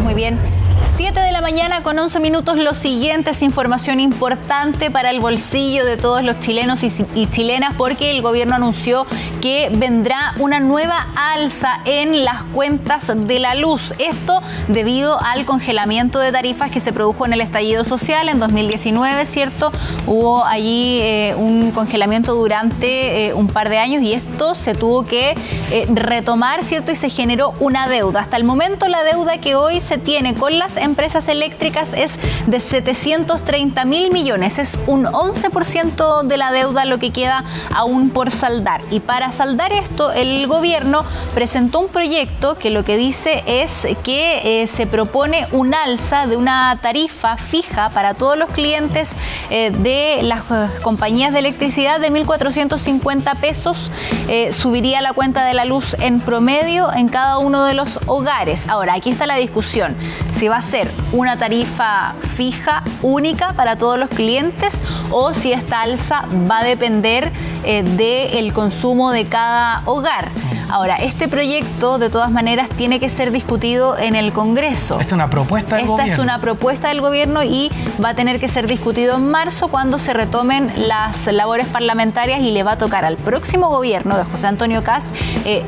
Muy bien. 7 de la mañana con 11 minutos. Lo siguiente es información importante para el bolsillo de todos los chilenos y chilenas, porque el gobierno anunció que vendrá una nueva alza en las cuentas de la luz. Esto debido al congelamiento de tarifas que se produjo en el estallido social en 2019, ¿cierto? Hubo allí un congelamiento durante un par de años y esto se tuvo que retomar, ¿cierto? Y se generó una deuda. Hasta el momento la deuda que hoy se tiene con las empresas eléctricas es de 730.000 millones. Es un 11% de la deuda lo que queda aún por saldar. Y para saldar esto, el gobierno presentó un proyecto que lo que dice es que se propone un alza de una tarifa fija para todos los clientes de las compañías de electricidad de 1.450 pesos. Subiría la cuenta de la luz en promedio en cada uno de los hogares. Ahora, aquí está la discusión. Si va a ser una tarifa fija, única para todos los clientes, o si esta alza va a depender del consumo de cada hogar. Ahora, este proyecto, de todas maneras, tiene que ser discutido en el Congreso. Esta es una propuesta del gobierno. Esta es una propuesta del gobierno y va a tener que ser discutido en marzo, cuando se retomen las labores parlamentarias, y le va a tocar al próximo gobierno de José Antonio Kast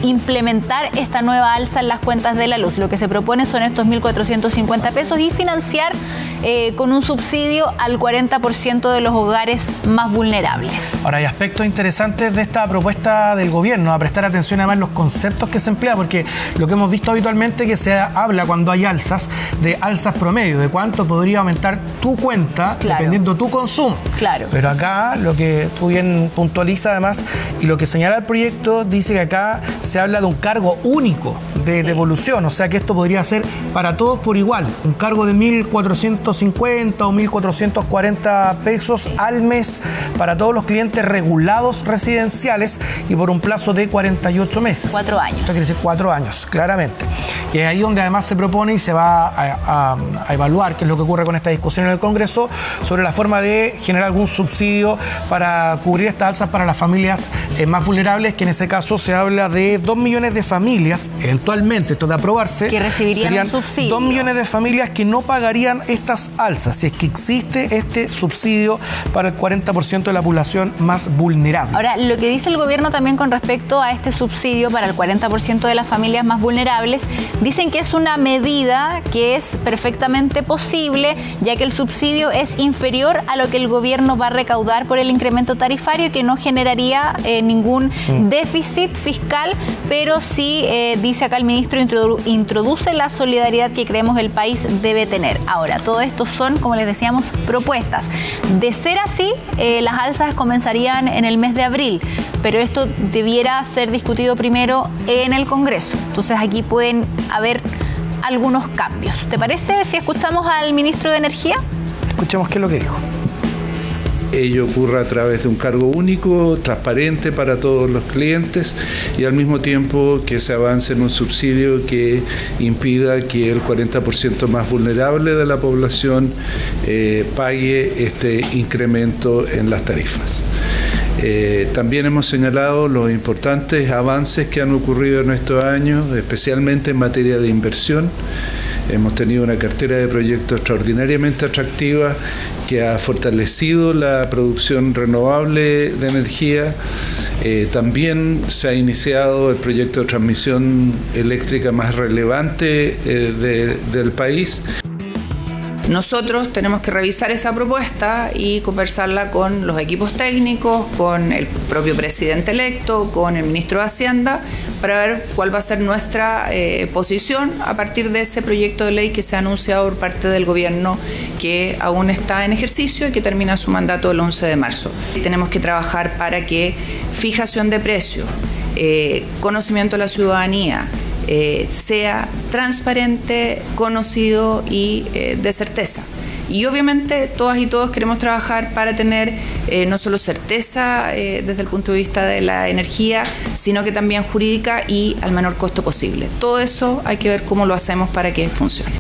implementar esta nueva alza en las cuentas de la luz. Lo que se propone son estos 1.450 pesos y financiar con un subsidio al 40% de los hogares más vulnerables. Ahora, hay aspectos interesantes de esta propuesta del gobierno, a prestar atención además los conceptos que se emplean, porque lo que hemos visto habitualmente que se habla cuando hay alzas, de alzas promedio, de cuánto podría aumentar tu cuenta, claro, dependiendo tu consumo. Claro. Pero acá, lo que tú bien puntualizas además, y lo que señala el proyecto, dice que acá se habla de un cargo único de devolución, o sea que esto podría ser para todos por igual, un cargo de 1.450 o 1.440 pesos al mes para todos los clientes regulados residenciales y por un plazo de 48 meses. 4 años. Esto quiere decir 4 años, claramente. Y es ahí donde además se propone y se va a evaluar qué es lo que ocurre con esta discusión en el Congreso sobre la forma de generar algún subsidio para cubrir estas alzas para las familias más vulnerables, que en ese caso se habla de 2 millones de familias, eventualmente, esto de aprobarse, que recibirían un subsidio. 2 millones de familias que no pagarían estas alzas, si es que existe este subsidio para el 40% de la población más vulnerable. Ahora, lo que dice el gobierno también con respecto a este subsidio para el 40% de las familias más vulnerables, dicen que es una medida que es perfectamente posible, ya que el subsidio es inferior a lo que el gobierno va a recaudar por el incremento tarifario y que no generaría ningún déficit fiscal, pero sí, dice acá el ministro, introduce la solidaridad que creemos el país debe tener. Ahora, todo esto son, como les decíamos, propuestas. De ser así, las alzas comenzarían en el mes de abril, pero esto debiera ser discutido primero en el Congreso. Entonces aquí pueden haber algunos cambios. ¿Te parece si escuchamos al ministro de Energía? Escuchemos qué es lo que dijo. Ello ocurra a través de un cargo único, transparente para todos los clientes, y al mismo tiempo que se avance en un subsidio que impida que el 40% más vulnerable de la población pague este incremento en las tarifas. También hemos señalado los importantes avances que han ocurrido en estos años, especialmente en materia de inversión. Hemos tenido una cartera de proyectos extraordinariamente atractiva que ha fortalecido la producción renovable de energía. También se ha iniciado el proyecto de transmisión eléctrica más relevante del país. Nosotros tenemos que revisar esa propuesta y conversarla con los equipos técnicos, con el propio presidente electo, con el ministro de Hacienda, para ver cuál va a ser nuestra posición a partir de ese proyecto de ley que se ha anunciado por parte del gobierno, que aún está en ejercicio y que termina su mandato el 11 de marzo. Tenemos que trabajar para que fijación de precios, conocimiento de la ciudadanía, sea transparente, conocido y de certeza. Y obviamente todas y todos queremos trabajar para tener no solo certeza desde el punto de vista de la energía, sino que también jurídica y al menor costo posible. Todo eso hay que ver cómo lo hacemos para que funcione.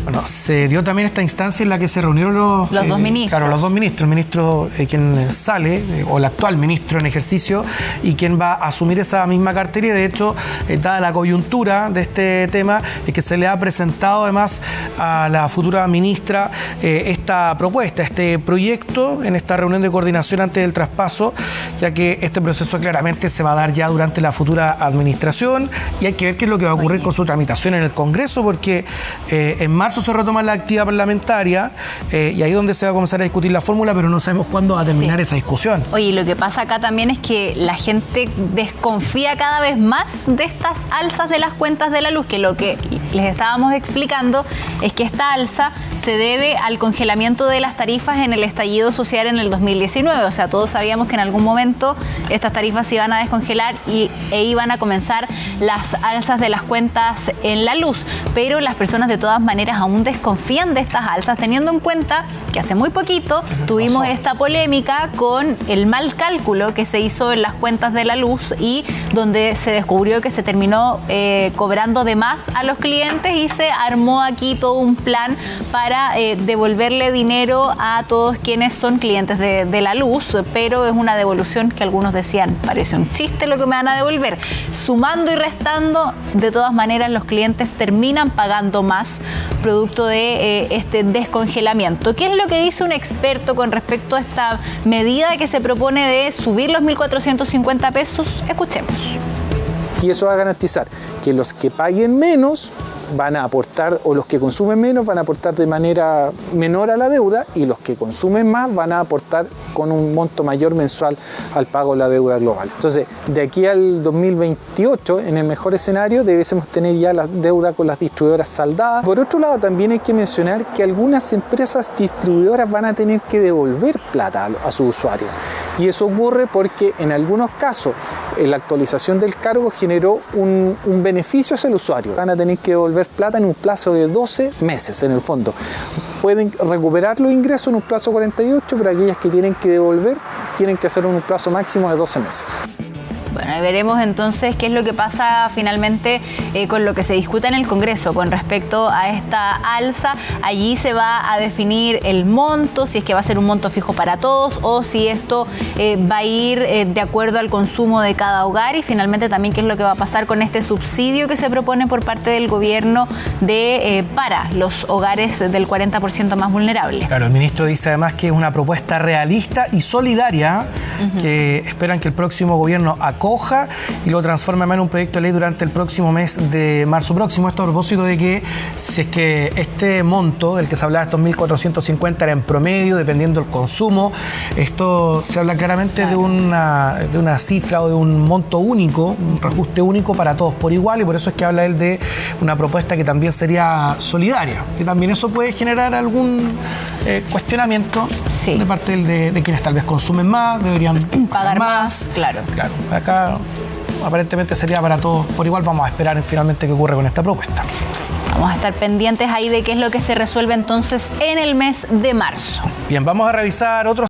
Bueno, se dio también esta instancia en la que se reunieron los dos ministros. Claro, los dos ministros. El ministro quien sale, o el actual ministro en ejercicio, y quien va a asumir esa misma cartera. Y de hecho, dada la coyuntura de este tema, es que se le ha presentado además a la futura ministra esta propuesta, este proyecto, en esta reunión de coordinación antes del traspaso, ya que este proceso claramente se va a dar ya durante la futura administración y hay que ver qué es lo que va a ocurrir con su tramitación en el Congreso, porque en marzo se retoma la actividad parlamentaria y ahí es donde se va a comenzar a discutir la fórmula, pero no sabemos cuándo va a terminar esa discusión. Oye, lo que pasa acá también es que la gente desconfía cada vez más de estas alzas de las cuentas de la luz, que lo que les estábamos explicando es que esta alza se debe al congelamiento de las tarifas en el estallido social en el 2019. O sea, todos sabíamos que en algún momento estas tarifas se iban a descongelar e iban a comenzar las alzas de las cuentas en la luz, pero las personas de todas maneras aún desconfían de estas alzas, teniendo en cuenta que hace muy poquito tuvimos esta polémica con el mal cálculo que se hizo en las cuentas de la luz y donde se descubrió que se terminó cobrando de más a los clientes y se armó aquí todo un plan para devolverle dinero a todos quienes son clientes de la luz, pero es una devolución que algunos decían, parece un chiste lo que me van a devolver. Sumando y restando, de todas maneras los clientes terminan pagando más producto de este descongelamiento. ¿Qué es lo que dice un experto con respecto a esta medida que se propone de subir los 1.450 pesos? Escuchemos. Y eso va a garantizar que los que paguen menos van a aportar, o los que consumen menos van a aportar de manera menor a la deuda, y los que consumen más van a aportar con un monto mayor mensual al pago de la deuda global. Entonces, de aquí al 2028, en el mejor escenario, debemos tener ya la deuda con las distribuidoras saldada. Por otro lado, también hay que mencionar que algunas empresas distribuidoras van a tener que devolver plata a sus usuarios. Y eso ocurre porque en algunos casos la actualización del cargo generó un beneficio hacia el usuario. Van a tener que devolver plata en un plazo de 12 meses en el fondo. Pueden recuperar los ingresos en un plazo de 48, pero aquellas que tienen que devolver tienen que hacerlo en un plazo máximo de 12 meses. Bueno, veremos entonces qué es lo que pasa finalmente con lo que se discuta en el Congreso con respecto a esta alza. Allí se va a definir el monto, si es que va a ser un monto fijo para todos o si esto va a ir de acuerdo al consumo de cada hogar, y finalmente también qué es lo que va a pasar con este subsidio que se propone por parte del gobierno para los hogares del 40% más vulnerables. Claro, el ministro dice además que es una propuesta realista y solidaria, que esperan que el próximo gobierno acoja y lo transforme en un proyecto de ley durante el próximo mes de marzo próximo. Esto a propósito de que si es que este monto del que se hablaba, estos 1.450, era en promedio, dependiendo del consumo, esto se habla claramente de una cifra o de un monto único, un reajuste único para todos por igual, y por eso es que habla él de una propuesta que también sería solidaria, que también eso puede generar algún cuestionamiento de parte de quienes tal vez consumen más, deberían pagar más. Claro. Acá aparentemente sería para todos por igual. Vamos a esperar finalmente qué ocurre con esta propuesta. Vamos a estar pendientes ahí de qué es lo que se resuelve entonces en el mes de marzo. Bien, vamos a revisar otros